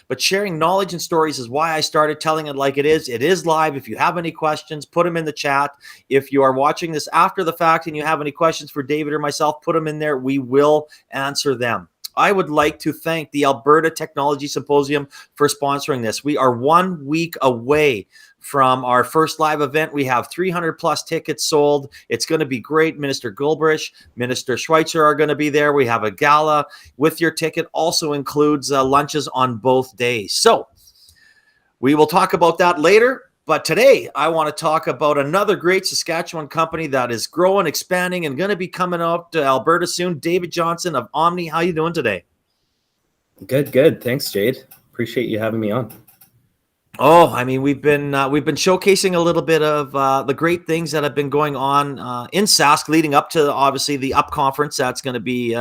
But sharing knowledge and stories is why I started telling it like it is. It is live. If you have any questions, put them in the chat. If you are watching this after the fact and you have any questions for David or myself, put them in there. We will answer them. I would like to thank the Alberta Technology Symposium for sponsoring this. We are 1 week away from our first live event. We have 300 plus tickets sold. It's going to be great. Minister Gilbrich, Minister Schweitzer are going to be there. We have a gala with your ticket. Also includes lunches on both days. So we will talk about that later. But today I want to talk about another great Saskatchewan company that is growing, expanding, and going to be coming out to Alberta soon. David Johnston of Omni. How you doing today? Good. Thanks, Jade. Appreciate you having me on. Oh, I mean, we've been showcasing a little bit of the great things that have been going on in Sask leading up to obviously the UP conference that's going to be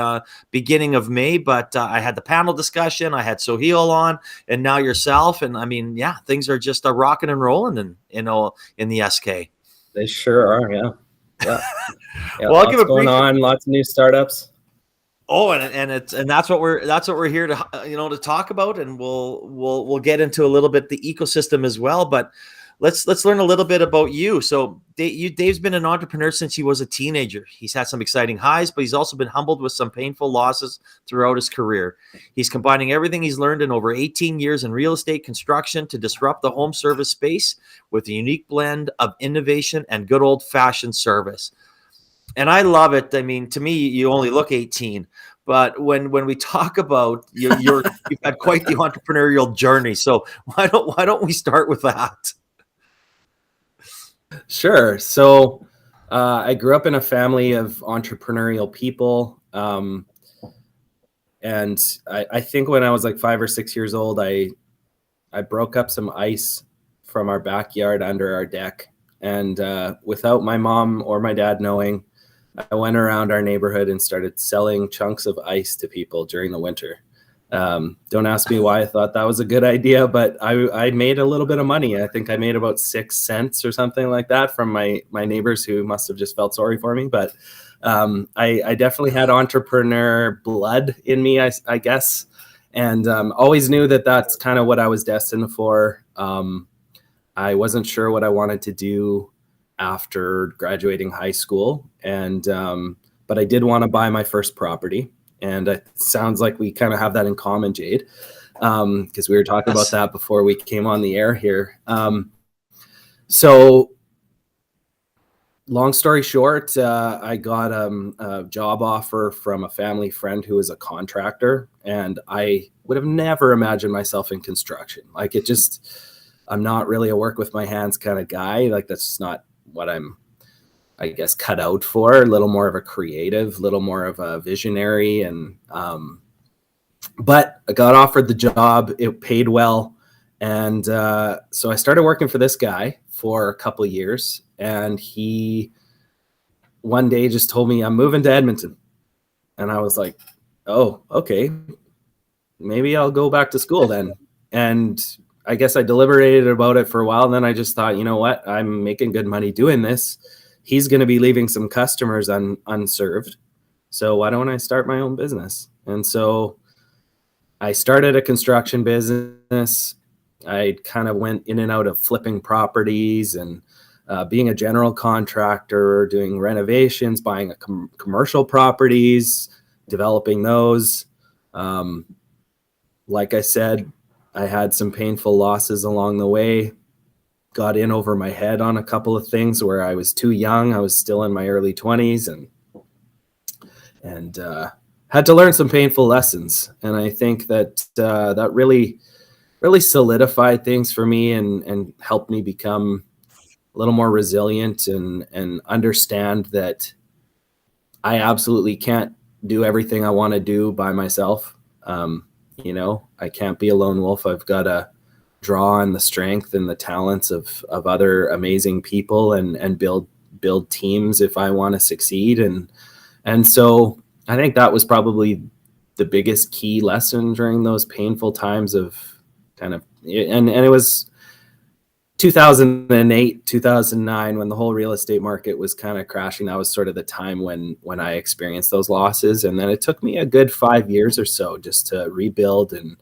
beginning of May. But I had the panel discussion, I had Sohail on, and now yourself. And I mean, yeah, things are just rocking and rolling in the SK. They sure are, yeah. Well, I'll give a going on, lots of new startups. Oh, and that's what we're here to to talk about, and we'll get into a little bit the ecosystem as well. But let's learn a little bit about you. So Dave's been an entrepreneur since he was a teenager. He's had some exciting highs, but he's also been humbled with some painful losses throughout his career. He's combining everything he's learned in over 18 years in real estate construction to disrupt the home service space with a unique blend of innovation and good old-fashioned service. And I love it. I mean, to me, you only look 18, but when we talk about you've had quite the entrepreneurial journey. So why don't we start with that? Sure. So I grew up in a family of entrepreneurial people, and I think when I was like 5 or 6 years old, I broke up some ice from our backyard under our deck, and without my mom or my dad knowing, I went around our neighborhood and started selling chunks of ice to people during the winter. Don't ask me why I thought that was a good idea, but I made a little bit of money. I think I made about 6 cents or something like that from my neighbors who must have just felt sorry for me. But I definitely had entrepreneur blood in me, I guess, and always knew that that's kind of what I was destined for. I wasn't sure what I wanted to do after graduating high school, and but I did want to buy my first property, and it sounds like we kind of have that in common, Jade, because we were talking about that before we came on the air here. So long story short, I got a job offer from a family friend who is a contractor, and I would have never imagined myself in construction. Like, I'm not really a work with my hands kind of guy. Like, that's just not what I'm, I guess, cut out for. A little more of a creative, little more of a visionary, and but I got offered the job. It paid well, and so I started working for this guy for a couple of years, and he one day just told me, I'm moving to Edmonton. And I was like, oh, okay, maybe I'll go back to school then. And I guess I deliberated about it for a while. And then I just thought, you know what? I'm making good money doing this. He's going to be leaving some customers unserved. So why don't I start my own business? And so I started a construction business. I kind of went in and out of flipping properties and being a general contractor, doing renovations, buying commercial properties, developing those. Like I said, I had some painful losses along the way, got in over my head on a couple of things where I was too young. I was still in my early 20s and had to learn some painful lessons. And I think that that really solidified things for me and helped me become a little more resilient and understand that I absolutely can't do everything I want to do by myself. I can't be a lone wolf. I've got to draw on the strength and the talents of other amazing people and build teams if I want to succeed. And so I think that was probably the biggest key lesson during those painful times of kind of, and it was 2008, 2009, when the whole real estate market was kind of crashing. That was sort of the time when I experienced those losses. And then it took me a good 5 years or so just to rebuild and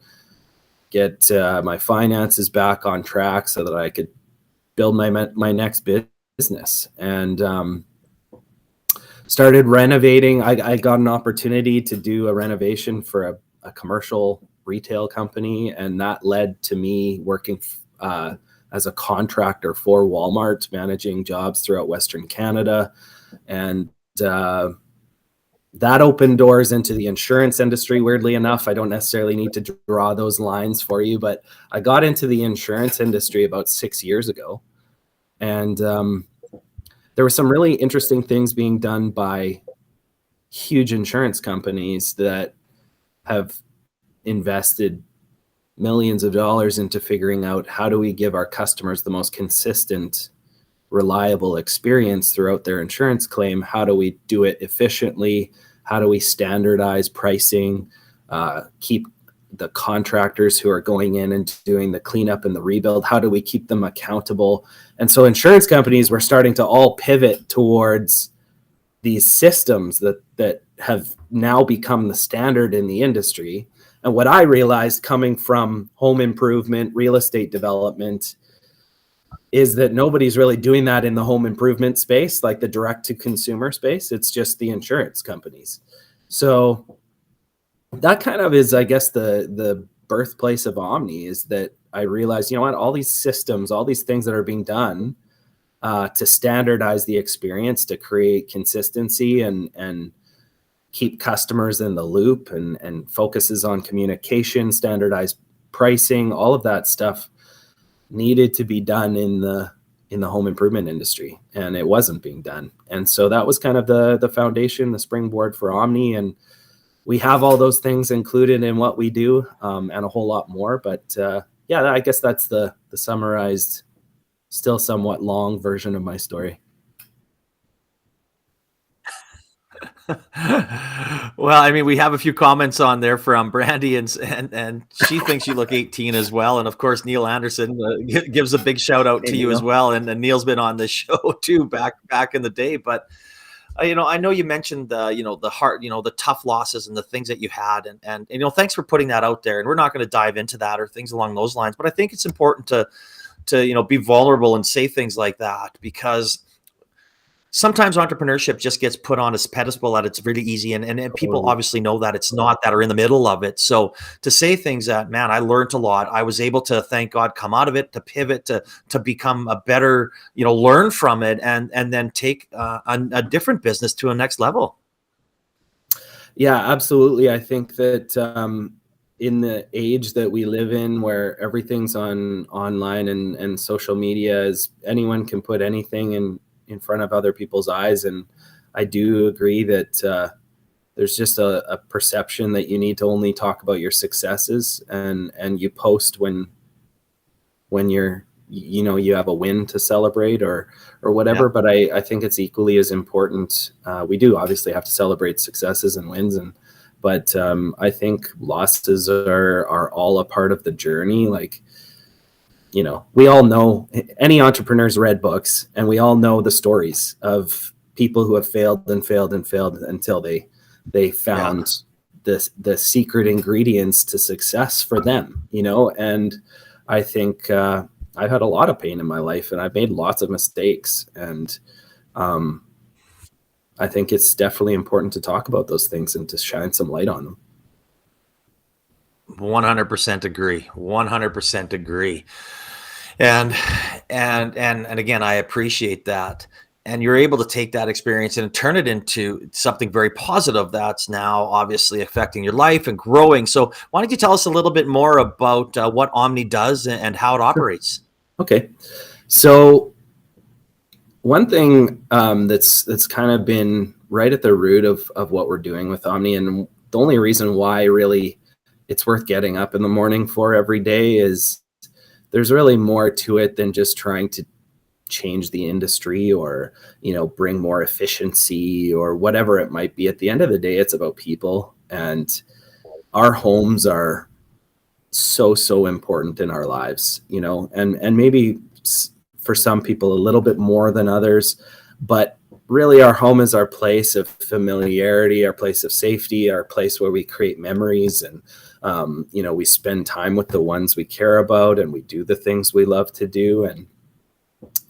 get my finances back on track so that I could build my next business. And started renovating. I got an opportunity to do a renovation for a commercial retail company, and that led to me working as a contractor for Walmart, managing jobs throughout Western Canada. And that opened doors into the insurance industry. Weirdly enough, I don't necessarily need to draw those lines for you, but I got into the insurance industry about 6 years ago. And there were some really interesting things being done by huge insurance companies that have invested millions of dollars into figuring out how do we give our customers the most consistent, reliable experience throughout their insurance claim. How do we do it efficiently? How do we standardize pricing, keep the contractors who are going in and doing the cleanup and the rebuild, how do we keep them accountable? And so insurance companies were starting to all pivot towards these systems that have now become the standard in the industry. And what I realized coming from home improvement, real estate development, is that nobody's really doing that in the home improvement space, like the direct to consumer space. It's just the insurance companies. So that kind of is, I guess, the birthplace of Omni, is that I realized, you know what, all these systems, all these things that are being done to standardize the experience, to create consistency and keep customers in the loop, and focuses on communication, standardized pricing, all of that stuff needed to be done in the home improvement industry, and it wasn't being done. And so that was kind of the foundation, the springboard for Omni. And we have all those things included in what we do, and a whole lot more. But yeah, I guess that's the summarized, still somewhat long version of my story. Well, I mean, we have a few comments on there from Brandy, and she thinks you look 18 as well. And of course, Neil Anderson gives a big shout out to you as well. And Neil's been on this show too back in the day. But you know, I know you mentioned the heart, the tough losses and the things that you had, and thanks for putting that out there. And we're not going to dive into that or things along those lines, but I think it's important to be vulnerable and say things like that, because sometimes entrepreneurship just gets put on a pedestal that it's really easy. And people obviously know that it's not, that are in the middle of it. So to say things that, man, I learned a lot. I was able to, thank God, come out of it, to pivot, to become a better, learn from it, and then take a different business to a next level. Yeah, absolutely. I think that in the age that we live in, where everything's online and social media, is anyone can put anything in front of other people's eyes. And I do agree that there's just a perception that you need to only talk about your successes, and you post when you're, you have a win to celebrate or whatever. Yeah. But I think it's equally as important. We do obviously have to celebrate successes and wins, but I think losses are all a part of the journey. Like, we all know, any entrepreneur's read books, and we all know the stories of people who have failed and failed and failed until they found the secret ingredients to success for them, and I think I've had a lot of pain in my life, and I've made lots of mistakes, and I think it's definitely important to talk about those things and to shine some light on them. 100% agree. 100% agree. And again, I appreciate that. And you're able to take that experience and turn it into something very positive that's now obviously affecting your life and growing. So why don't you tell us a little bit more about what Omni does and how it operates? Okay. So one thing that's kind of been right at the root of what we're doing with Omni, and the only reason why really it's worth getting up in the morning for every day, is there's really more to it than just trying to change the industry or, bring more efficiency or whatever it might be. At the end of the day, it's about people, and our homes are so important in our lives, and maybe for some people a little bit more than others, but really our home is our place of familiarity, our place of safety, our place where we create memories. And We spend time with the ones we care about, and we do the things we love to do. And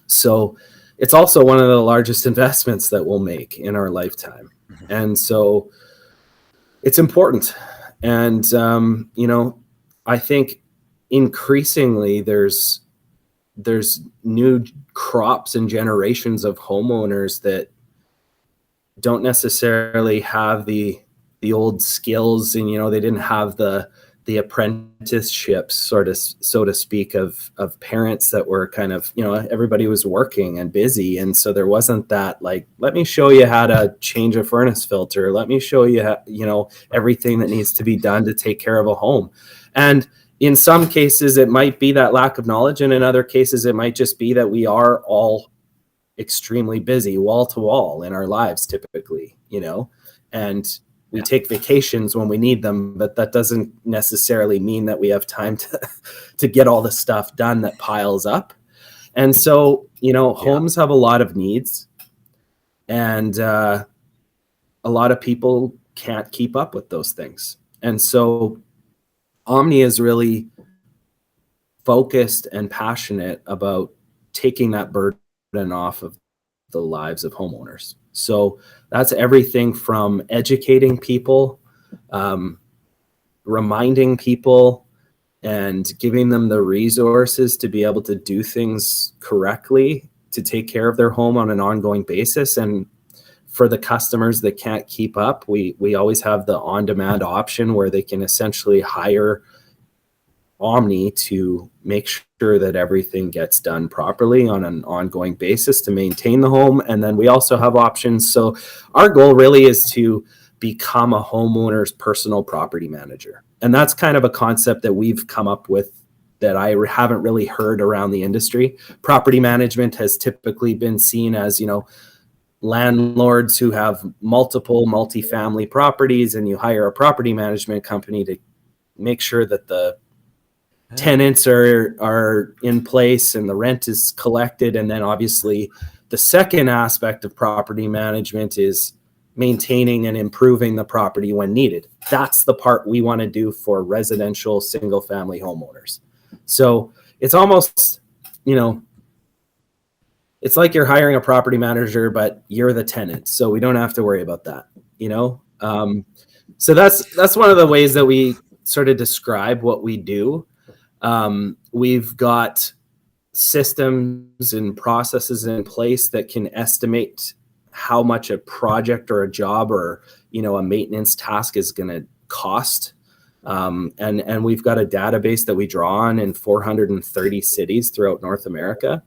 so it's also one of the largest investments that we'll make in our lifetime. And so it's important. And, I think increasingly there's new crops and generations of homeowners that don't necessarily have the old skills, and they didn't have the apprenticeships, so to speak, of parents that were kind of, everybody was working and busy, and so there wasn't that, like, let me show you how to change a furnace filter, let me show you how, everything that needs to be done to take care of a home. And in some cases it might be that lack of knowledge, and in other cases it might just be that we are all extremely busy, wall to wall in our lives typically, and we take vacations when we need them, but that doesn't necessarily mean that we have time to get all the stuff done that piles up. And so, homes have a lot of needs, and a lot of people can't keep up with those things. And so Omni is really focused and passionate about taking that burden off of the lives of homeowners. So that's everything from educating people, reminding people, and giving them the resources to be able to do things correctly, to take care of their home on an ongoing basis. And for the customers that can't keep up, we always have the on-demand option where they can essentially hire Omni to make sure that everything gets done properly on an ongoing basis to maintain the home. And then we also have options. So our goal really is to become a homeowner's personal property manager. And that's kind of a concept that we've come up with that I haven't really heard around the industry. Property management has typically been seen as, landlords who have multiple multifamily properties, and you hire a property management company to make sure that the tenants are in place and the rent is collected. And then obviously the second aspect of property management is maintaining and improving the property when needed. That's the part we want to do for residential single family homeowners. So it's almost, it's like you're hiring a property manager, but you're the tenant. So we don't have to worry about that, So that's one of the ways that we sort of describe what we do. We've got systems and processes in place that can estimate how much a project or a job or, a maintenance task is going to cost. And we've got a database that we draw on in 430 cities throughout North America.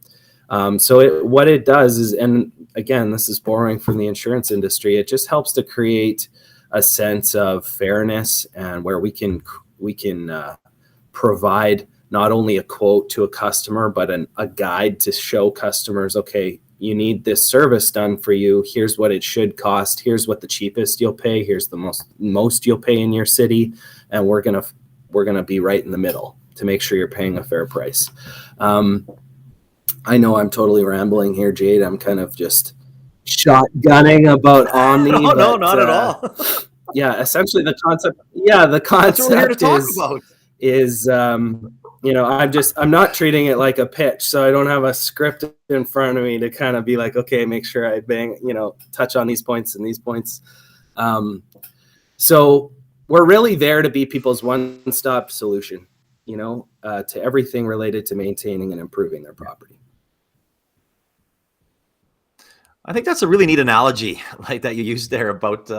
So what it does is, and again, this is borrowing from the insurance industry, it just helps to create a sense of fairness, and where we can provide not only a quote to a customer, but a guide to show customers, okay, you need this service done for you. Here's what it should cost. Here's what the cheapest you'll pay. Here's the most you'll pay in your city. And we're going to be right in the middle to make sure you're paying a fair price. I know I'm totally rambling here, Jade. I'm kind of just shotgunning about Omni. No, not at all. Yeah, essentially the concept. Yeah, the concept That's what we're here to talk about. Is I'm not treating it like a pitch, so I don't have a script in front of me to kind of be like, okay, make sure I touch on these points and these points. So we're really there to be people's one-stop solution, to everything related to maintaining and improving their property. I think that's a really neat analogy, like that you used there about,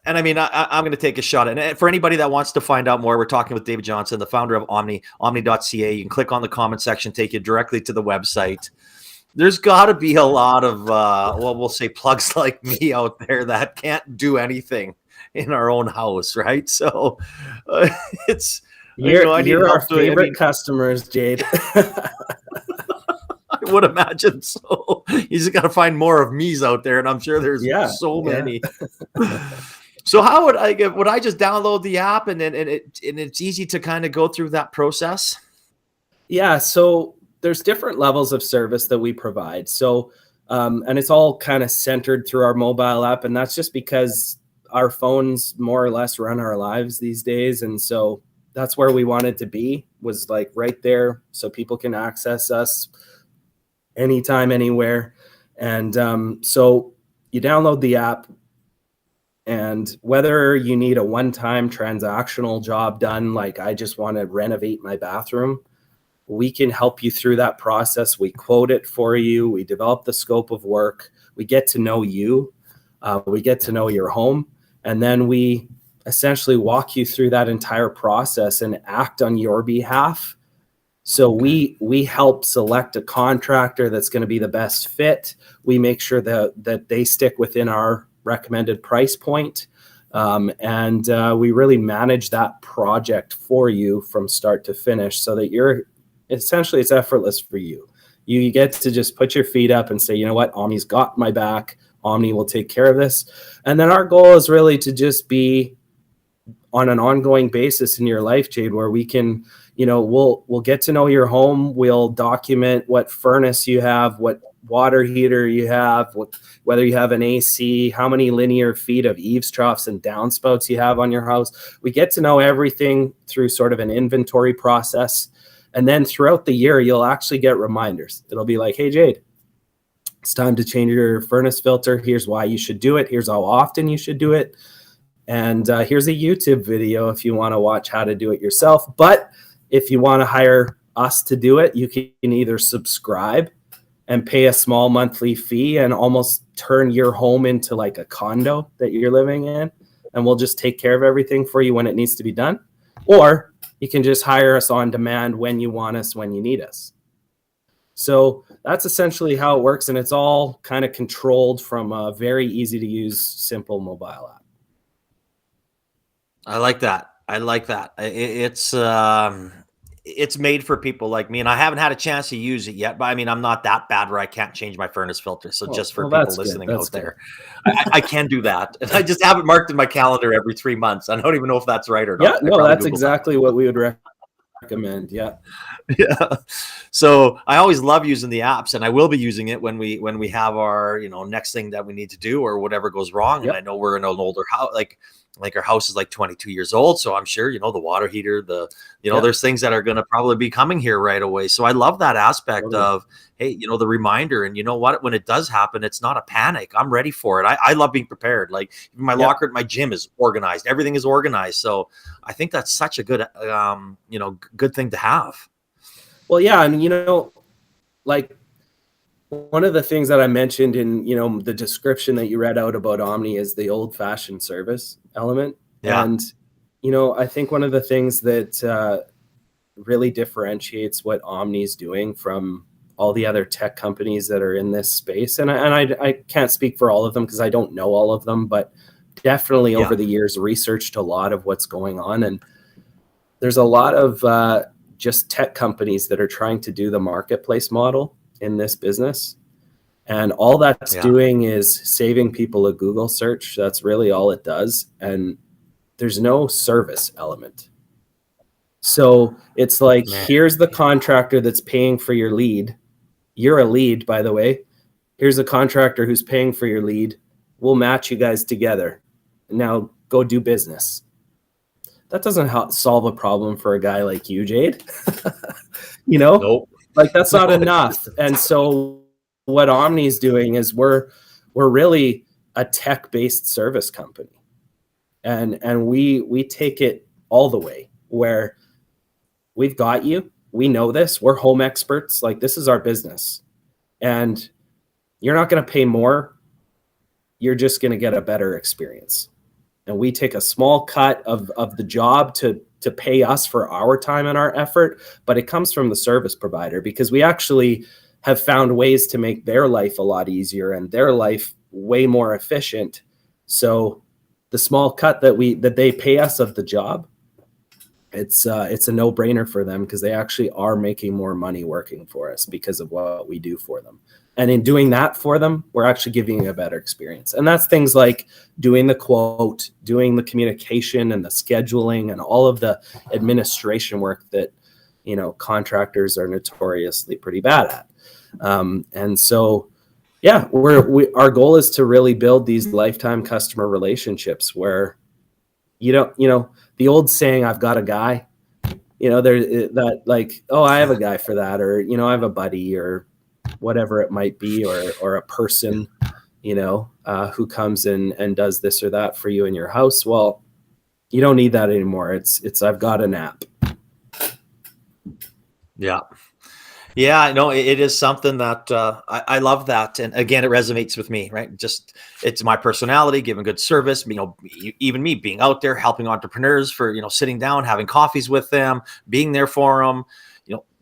and I mean, I'm going to take a shot. And for anybody that wants to find out more, we're talking with David Johnston, the founder of Omni, omni.ca. You can click on the comment section, take you directly to the website. There's got to be a lot of, we'll say plugs like me out there that can't do anything in our own house, right? So it's, you're our favorite customers, Jade. I would imagine so. You just got to find more of me's out there, and I'm sure there's so many. So how would I just download the app and it's easy to kind of go through that process? Yeah. So there's different levels of service that we provide. So, and it's all kind of centered through our mobile app. And that's just because our phones more or less run our lives these days. And so that's where we wanted to be, was like right there so people can access us anytime, anywhere. And so you download the app, and whether you need a one-time transactional job done, like I just want to renovate my bathroom, we can help you through that process. We quote it for you. We develop the scope of work. We get to know you. We get to know your home. And then we essentially walk you through that entire process and act on your behalf. So we help select a contractor that's going to be the best fit. We make sure that they stick within our recommended price point. And we really manage that project for you from start to finish, so that essentially it's effortless for you. You get to just put your feet up and say, you know what, Omni's got my back. Omni will take care of this. And then our goal is really to just be on an ongoing basis in your life, Jade, where we can, we'll get to know your home. We'll document what furnace you have, what water heater you have, whether you have an AC, how many linear feet of eaves troughs and downspouts you have on your house. We get to know everything through sort of an inventory process. And then throughout the year, you'll actually get reminders. It'll be like, hey, Jade, it's time to change your furnace filter. Here's why you should do it. Here's how often you should do it. And here's a YouTube video if you want to watch how to do it yourself. But if you want to hire us to do it, you can either subscribe and pay a small monthly fee and almost turn your home into like a condo that you're living in. And we'll just take care of everything for you when it needs to be done. Or you can just hire us on demand when you want us, when you need us. So that's essentially how it works. And it's all kind of controlled from a very easy to use, simple mobile app. I like that. It's made for people like me, and I haven't had a chance to use it yet, but I mean, I'm not that bad where I can't change my furnace filter. So just for people listening out there, I can do that. And I just have it marked in my calendar every 3 months. I don't even know if that's right or not. Yeah, no, that's exactly what we would recommend. Yeah. Yeah. So I always love using the apps, and I will be using it when we have our, next thing that we need to do or whatever goes wrong. Yep. And I know we're in an older house, like our house is like 22 years old. So I'm sure, the water heater, there's things that are going to probably be coming here right away. So I love that aspect of, hey, the reminder. And you know what, when it does happen, it's not a panic. I'm ready for it. I love being prepared. Like my locker at my gym is organized. Everything is organized. So I think that's such a good, good thing to have. Well, yeah. And, like one of the things that I mentioned in, the description that you read out about Omni is the old fashioned service element. Yeah. And, I think one of the things that really differentiates what Omni is doing from all the other tech companies that are in this space. And I can't speak for all of them because I don't know all of them, but definitely over the years researched a lot of what's going on. And there's a lot of just tech companies that are trying to do the marketplace model in this business. And all that's doing is saving people a Google search. That's really all it does. And there's no service element. So it's like, here's the contractor that's paying for your lead. You're a lead, by the way. Here's a contractor who's paying for your lead. We'll match you guys together. Now go do business. That doesn't solve a problem for a guy like you, Jade. Nope. Like that's not enough. And so what Omni is doing is we're really a tech-based service company. And we take it all the way where we've got you. We know this. We're home experts. Like this is our business. And you're not going to pay more. You're just going to get a better experience. And we take a small cut of the job to pay us for our time and our effort, but it comes from the service provider because we actually have found ways to make their life a lot easier and their life way more efficient. So the small cut that they pay us of the job, it's a no-brainer for them because they actually are making more money working for us because of what we do for them. And in doing that for them, we're actually giving you a better experience. And that's things like doing the quote, doing the communication and the scheduling and all of the administration work that, contractors are notoriously pretty bad at. And so Yeah, our goal is to really build these lifetime customer relationships where the old saying, I've got a guy, there that like, oh, I have a guy for that, or, I have a buddy or whatever it might be, or a person, who comes in and does this or that for you in your house. Well, you don't need that anymore. It's I've got an app. Yeah. Yeah, no, it is something that I love that, and again, it resonates with me. Right, just it's my personality, giving good service. Even me being out there helping entrepreneurs for sitting down, having coffees with them, being there for them.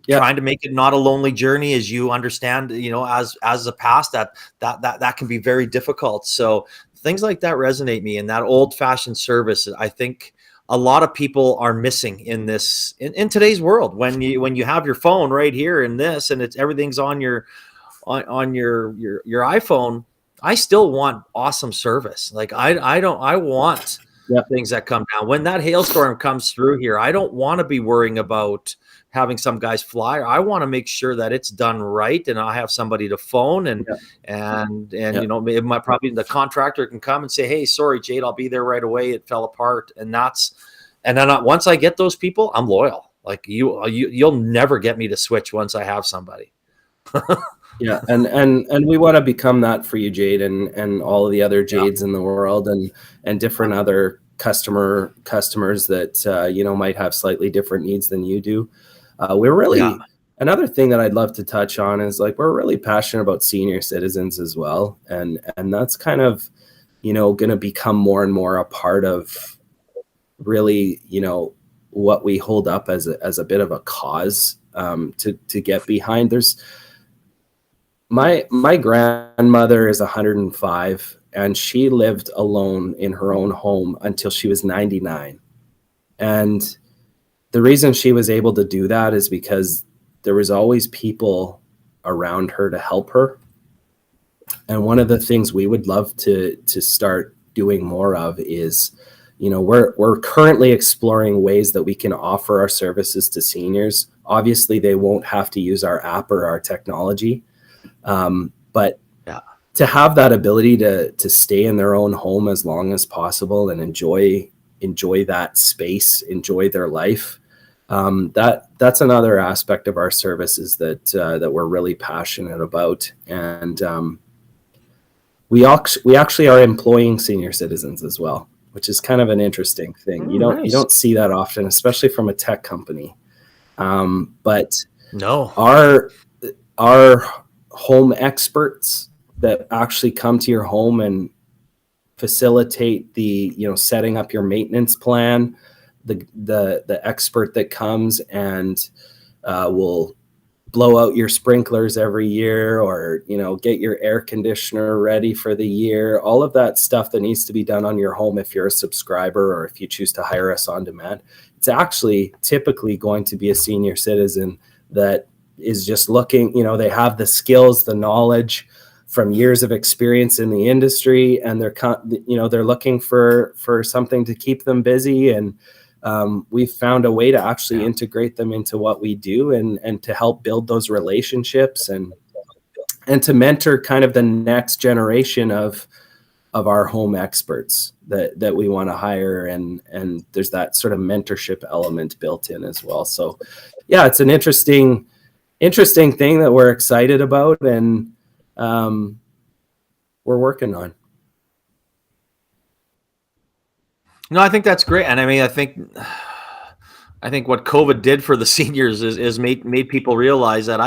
Yeah. Trying to make it not a lonely journey, as you understand. As a past that can be very difficult. So things like that resonate me, and that old fashioned service, I think a lot of people are missing in today's world, when you have your phone right here in this, and it's everything's on your iPhone. I still want awesome service. Like I want Yeah. things that come down when that hailstorm comes through here. I don't want to be worrying about having some guys fly. I want to make sure that it's done right, and I have somebody to phone, and it might probably the contractor can come and say, hey, sorry, Jade, I'll be there right away. It fell apart. And then once I get those people, I'm loyal. Like you'll never get me to switch once I have somebody. Yeah, and we want to become that for you, Jade, and all of the other Jades in the world, and different other customers that might have slightly different needs than you do. We're really another thing that I'd love to touch on is, like, we're really passionate about senior citizens as well, and that's kind of going to become more and more a part of really what we hold up as a bit of a cause to get behind. There's my grandmother is 105, and she lived alone in her own home until she was 99. And the reason she was able to do that is because there was always people around her to help her. And one of the things we would love to start doing more of is, we're currently exploring ways that we can offer our services to seniors. Obviously, they won't have to use our app or our technology. But to have that ability to stay in their own home as long as possible and enjoy that space, enjoy their life. That's another aspect of our services that we're really passionate about. And we actually are employing senior citizens as well, which is kind of an interesting thing. You don't see that often, especially from a tech company. But no, our home experts that actually come to your home and facilitate the setting up your maintenance plan, the expert that comes and will blow out your sprinklers every year, or get your air conditioner ready for the year, all of that stuff that needs to be done on your home if you're a subscriber or if you choose to hire us on demand. It's actually typically going to be a senior citizen that is just looking, they have the skills, the knowledge from years of experience in the industry, and they're looking for something to keep them busy. And we've found a way to actually integrate them into what we do, and to help build those relationships, and to mentor kind of the next generation of our home experts that we want to hire. And there's that sort of mentorship element built in as well. So yeah, it's an interesting thing that we're excited about, and we're working on. No, I think that's great. And I mean, I think what COVID did for the seniors is made people realize that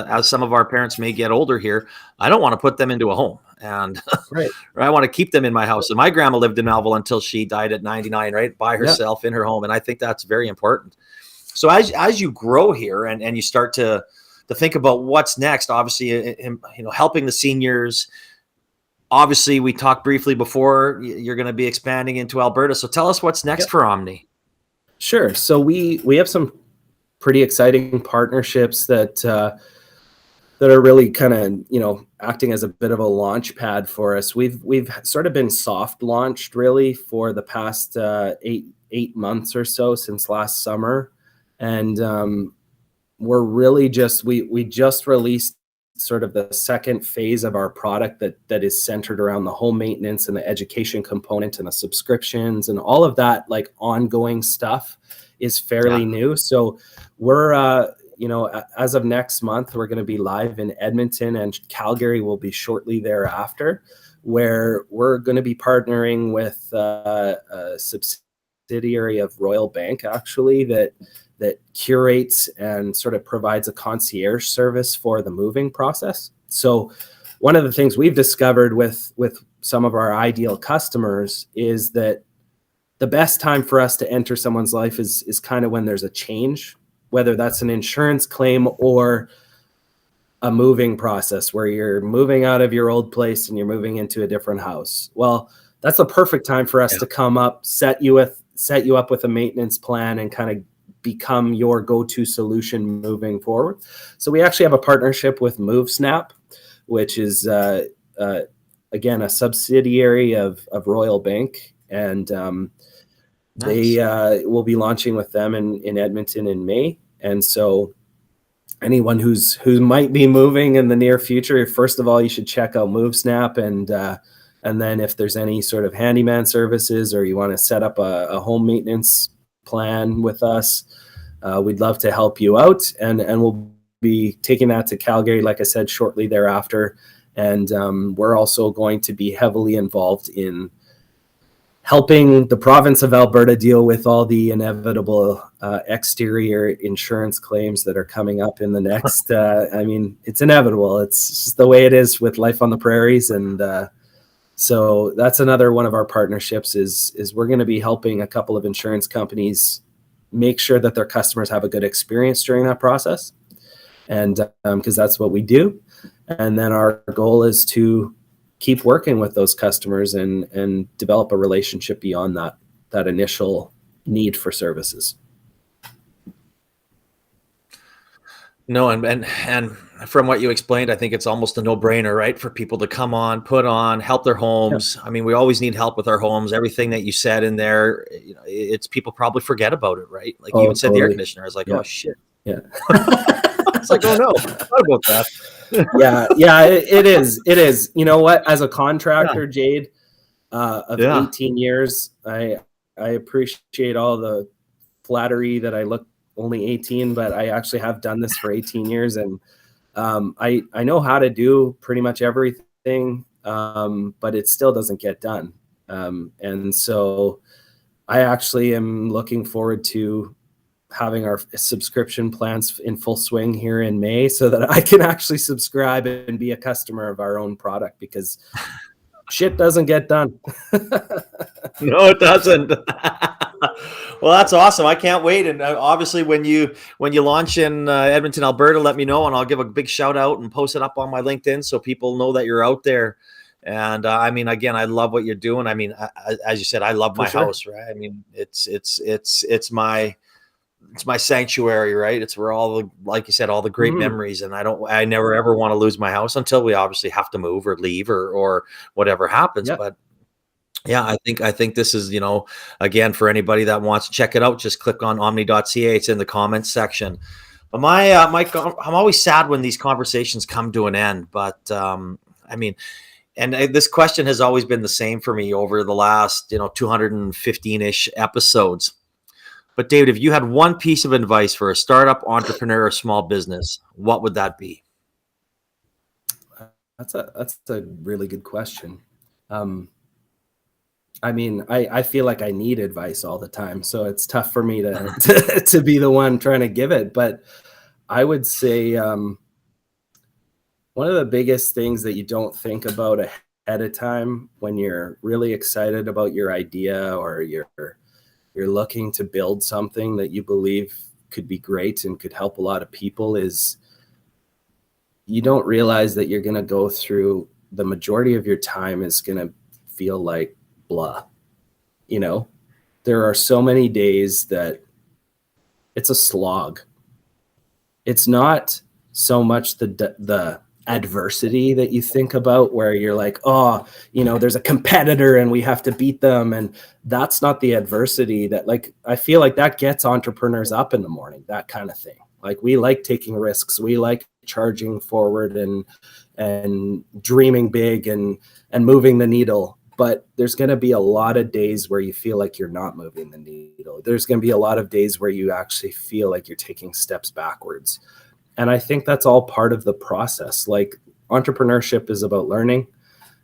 as some of our parents may get older here, I don't want to put them into a home, and Right. I want to keep them in my house. And my grandma lived in Melville until she died at 99, right, by herself in her home. And I think that's very important. So as you grow here, and you start to think about what's next, obviously, helping the seniors. Obviously, we talked briefly before, you're going to be expanding into Alberta. So tell us what's next for Omni. Sure. So we have some pretty exciting partnerships that are really kind of acting as a bit of a launch pad for us. We've sort of been soft launched really for the past 8 months or so, since last summer, and we're really we just released sort of the second phase of our product that is centered around the home maintenance and the education component and the subscriptions and all of that, like ongoing stuff is fairly new. So we're, as of next month, we're going to be live in Edmonton, and Calgary will be shortly thereafter, where we're going to be partnering with a subsidiary of Royal Bank, actually, that curates and sort of provides a concierge service for the moving process. So one of the things we've discovered with some of our ideal customers is that the best time for us to enter someone's life is kind of when there's a change, whether that's an insurance claim or a moving process where you're moving out of your old place and you're moving into a different house. Well, that's a perfect time for us to come up, set you up with a maintenance plan and kind of become your go-to solution moving forward. So we actually have a partnership with MoveSnap, which is again a subsidiary of Royal Bank, and they will be launching with them in Edmonton in May. And so anyone who might be moving in the near future, first of all, you should check out MoveSnap, and then if there's any sort of handyman services or you want to set up a home maintenance plan with us, we'd love to help you out, and we'll be taking that to Calgary, like I said, shortly thereafter. And we're also going to be heavily involved in helping the province of Alberta deal with all the inevitable exterior insurance claims that are coming up in the next it's inevitable. It's just the way it is with life on the prairies. And so that's another one of our partnerships is we're going to be helping a couple of insurance companies make sure that their customers have a good experience during that process. And because that's what we do. And then our goal is to keep working with those customers and develop a relationship beyond that initial need for services. No, and from what you explained, I think it's almost a no-brainer, right? For people to come on, put on, help their homes. Yeah. I mean, we always need help with our homes. Everything that you said in there, it's people probably forget about it, right? Like you even said, the air conditioner. I was like, oh shit. Yeah. It's like, oh no, I thought about that. It is. You know what? As a contractor, Jade, of 18 years, I appreciate all the flattery that I look only 18, but I actually have done this for 18 years, and I know how to do pretty much everything, but it still doesn't get done. And so I actually am looking forward to having our subscription plans in full swing here in May so that I can actually subscribe and be a customer of our own product, because shit doesn't get done. No, it doesn't. Well, that's awesome. I can't wait. And obviously when you launch in Edmonton, Alberta, let me know, and I'll give a big shout out and post it up on my LinkedIn so people know that you're out there. And I mean, again, I love what you're doing. I mean, as you said, I love my house, right? I mean, it's my sanctuary, right? It's where all the, like you said, all the great memories. And I never ever want to lose my house until we obviously have to move or leave or whatever happens. Yeah. But yeah, I think this is, again, for anybody that wants to check it out, just click on omni.ca. It's in the comments section. But I'm always sad when these conversations come to an end. But I mean, and this question has always been the same for me over the last, 215-ish episodes. But David, if you had one piece of advice for a startup, entrepreneur, or small business, what would that be? That's a really good question. I mean, I feel like I need advice all the time, so it's tough for me to be the one trying to give it. But I would say one of the biggest things that you don't think about ahead of time when you're really excited about your idea or you're looking to build something that you believe could be great and could help a lot of people is you don't realize that you're going to go through the majority of your time is going to feel like blah. There are so many days that it's a slog. It's not so much the adversity that you think about where you're like, there's a competitor and we have to beat them. And that's not the adversity that, like, I feel like that gets entrepreneurs up in the morning, that kind of thing. Like, we like taking risks. We like charging forward and dreaming big and moving the needle. But there's going to be a lot of days where you feel like you're not moving the needle. There's going to be a lot of days where you actually feel like you're taking steps backwards. And I think that's all part of the process. Like, entrepreneurship is about learning.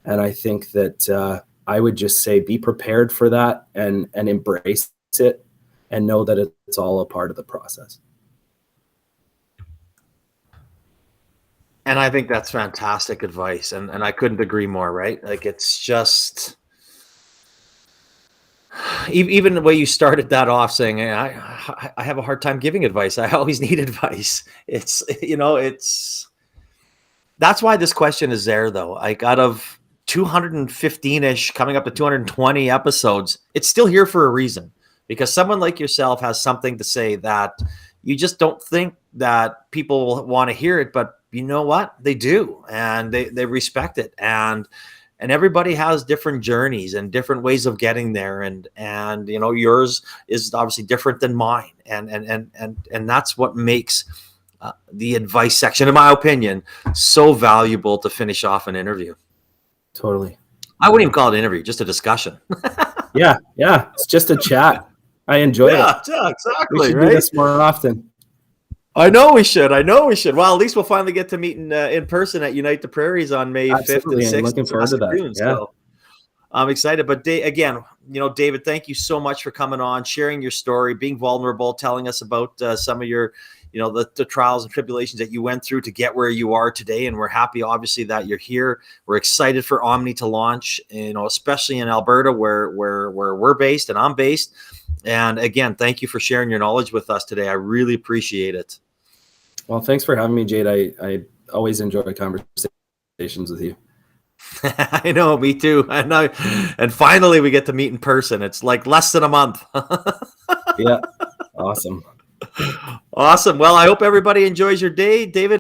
And I think that I would just say be prepared for that and embrace it and know that it's all a part of the process. And I think that's fantastic advice. And I couldn't agree more, right? Like, it's just, even the way you started that off saying, I have a hard time giving advice. I always need advice. It's, that's why this question is there, though. Like, out of 215-ish, coming up to 220 episodes, it's still here for a reason, because someone like yourself has something to say that you just don't think that people will want to hear it, but you know what? They do, and they respect it. And everybody has different journeys and different ways of getting there. And yours is obviously different than mine. And that's what makes the advice section, in my opinion, so valuable to finish off an interview. Totally. I wouldn't even call it an interview, just a discussion. Yeah. It's just a chat. I enjoy it. Yeah, exactly. We should do this more often. I know we should. Well, at least we'll finally get to meet in person at Unite the Prairies on May 5th and 6th. I'm looking forward to that. June, yeah. So I'm excited. But again, David, thank you so much for coming on, sharing your story, being vulnerable, telling us about some of your, the trials and tribulations that you went through to get where you are today. And we're happy, obviously, that you're here. We're excited for Omni to launch, especially in Alberta, where we're based and I'm based. And again, thank you for sharing your knowledge with us today. I really appreciate it. Well, thanks for having me, Jade. I always enjoy conversations with you. I know, me too. I know. And finally, we get to meet in person. It's like less than a month. Yeah. Awesome. Awesome. Well, I hope everybody enjoys your day, David.